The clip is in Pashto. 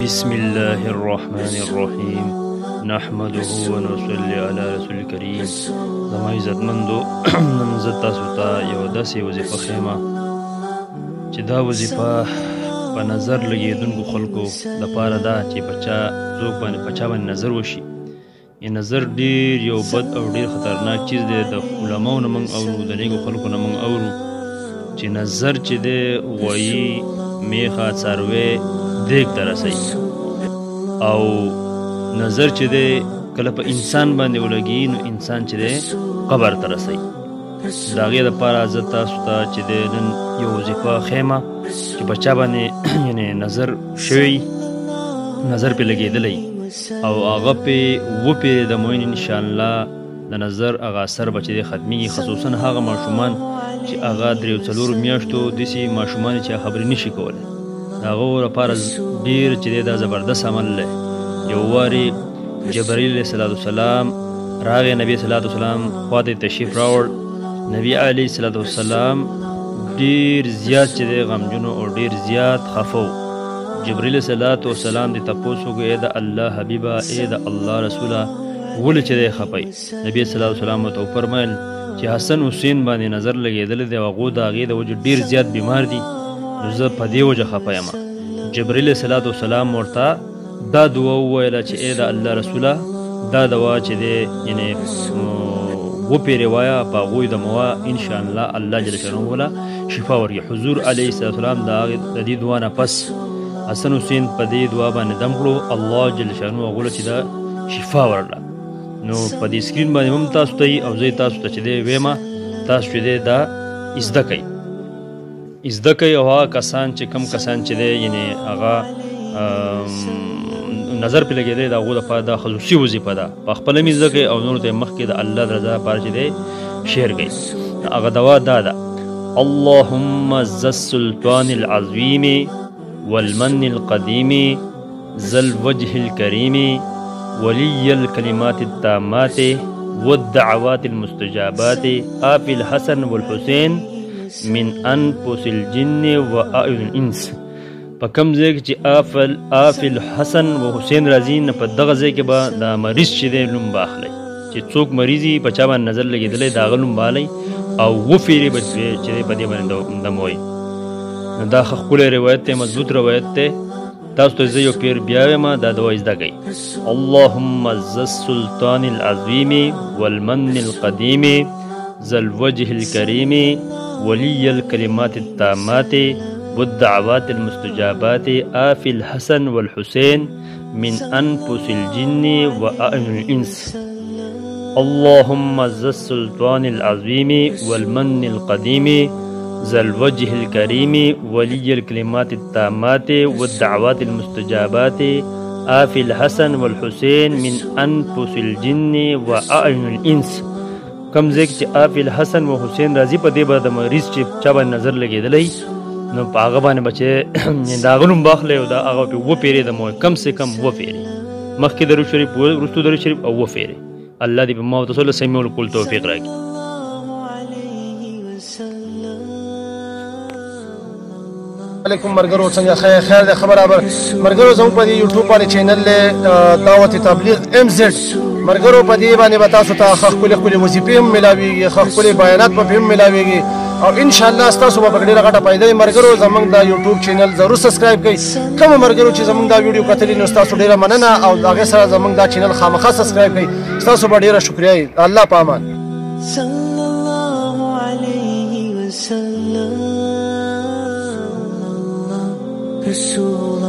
بسم الله الرحمن الرحيم نحمده ونصلي على رسول الكريم. زما عزتمندو نن زه تاسو ته یو داسې وظیفه ښیم چې دا وظیفه په نظر لګېدونکو خلکو دپاره ده چې څوک په چا باندې نظر وشي. نظر ډېر یو بد او ډېر خطرناک چیز دی. د علماو نه موږ اورو، د نیکو خلکو نه موږ اورو چې نظر چې دی غویي، میخه، څاروی دیګ ته رسوي، او نظر چې دی کله په انسان باندې ولګي نو انسان چې دی قبر ته رسوي. د هغې دپاره زه تاسو ته چې دی نن یو وظیفه ښیمه چې په چا باندې یعنې نظر شوی، نظر پې لګېدلی او هغه پې وپېرې د موین انشاءالله د نظر هغه اثر به چې دی ختمیږي. خصوصا هغه ماشومان چې هغه 3-4 میاشتو داسې ماشومان چې خبرې نشي کولی، د هغو لپاره ډېر چې دی دا زبردست عمل دی. یو وارې جبرائیل علیه السلام راغی، نبي صلی الله علیه وسلم خواته تشریف راوړ. نبي علیه السلام ډېر زیات چې دی غمجن او ډېر زیات خفه و. جبرائیل علیه السلام دې تپوس وکړو، ای د الله حبیبه، ای د الله رسوله، ولې چې دی خفی؟ نبي صلی الله علیه وسلم ورته وفرمیل چې حسن حسین باندې نظر لګېدلی دی او هغو د هغې د وجې ډېر زیات بیمار دي، نو زه په دې وجه خفه یم. جبرائیل علیه السلام ورته دا دعا وویله چې ای د الله رسوله، دا دوا چې دی یعنې وپېرې وایه، په هغوی د موا انشاءالله الله جل شانه وله شفا ورکړي. حضور علیه السلام د دې دعا نه پس حسن حسین په دې دعا باندې دم کړو، الله جل شانه هغوله چې دا شفا ورکړه. نو په دې سکرین باندې هم تاسو ته او زه تاسو ته چې دی ویمه، تاسو چې دی دا زده کوئ او هغه کسان چې کم کسان چې دی یعنې هغه نظر پې لګېدلی د هغو دپاره دا خصوصي وظیفه ده، په خپله مې زده کوئ او نورو ته یې مخکې د الله د رضا لپاره چې دی شیر کوئ. هغه دوا دا ده: اللهم ذا السلطان العظیم والمن القدیم ذا الوجه الكريم ولي الكلمات التامات والدعوات المستجابات آفي الحسن والحسين من انفس الجن واعین الانس. په کوم ځای کې چې آفي الحسن و حسین راځي، نه په دغه ځای کې به دا مریض چې دی نوم به اخلی، چې څوک مریض وي په چا باندې نظر لګېدلی د هغه نوم به اخلی او وفېرې به چې دی په دې باندې دموي. نو دا ښه ښکلی روایت دی، مضبوط روایت دی. تاسو ته زه یو پیر بیا وایم، دا دوا زده کوئ: اللهم ذا السلطان العظیم والمن القدیم ذا الوجه الكريم ولي الكلمات التامات والدعوات المستجابات آفي الحسن والحسين من أنفس الجن وأعين الإنس. اللهم ذا السلطان العظيم والمن القديم ذا الوجه الكريم ولي الكلمات التامات والدعوات المستجابات آفي الحسن والحسين من أنفس الجن وأعين الإنس. کم ځای چې آفي الحسن و حسین راځي، په دې به د مریض چې چا باندې نظر لګېدلی نو په هغه باندې به چې د هغه نوم به اخلی او د هغه پې وپېرې د مو کم سے کم وپېرې، مخکې درود شریف وروستو درود شریف او وپېرې. الله دې په ما او تاسو له سمیع القول توفیق راکړي. علیکم مرګرو، څنګه خیر دی؟ خبره مرګرو زموږ په دې یوټیوب باندې چینل دی دعوت تبلیغ MZ. مرګرو په دې باندې به تاسو ته ښه ښکلې ښکلې وظیفې هم میلاویږي، ښه ښکلې بیانات به هم میلاویږي او انشاءالله ستاسو به په ډېره غټه فایده وي. مرګرو زموږ دا یوټیوب چینل ضرور سبسکرایب کړئ. کومو مرګرو چې زموږ دا ویډیو کتلي نو ستاسو ډېره مننه او د هغې سره زموږ دا چینل خامخا سبسکرایب کړئ. ستاسو به ډېره شکریه وي. الله په امان. صلی الله علیه وسلم رسول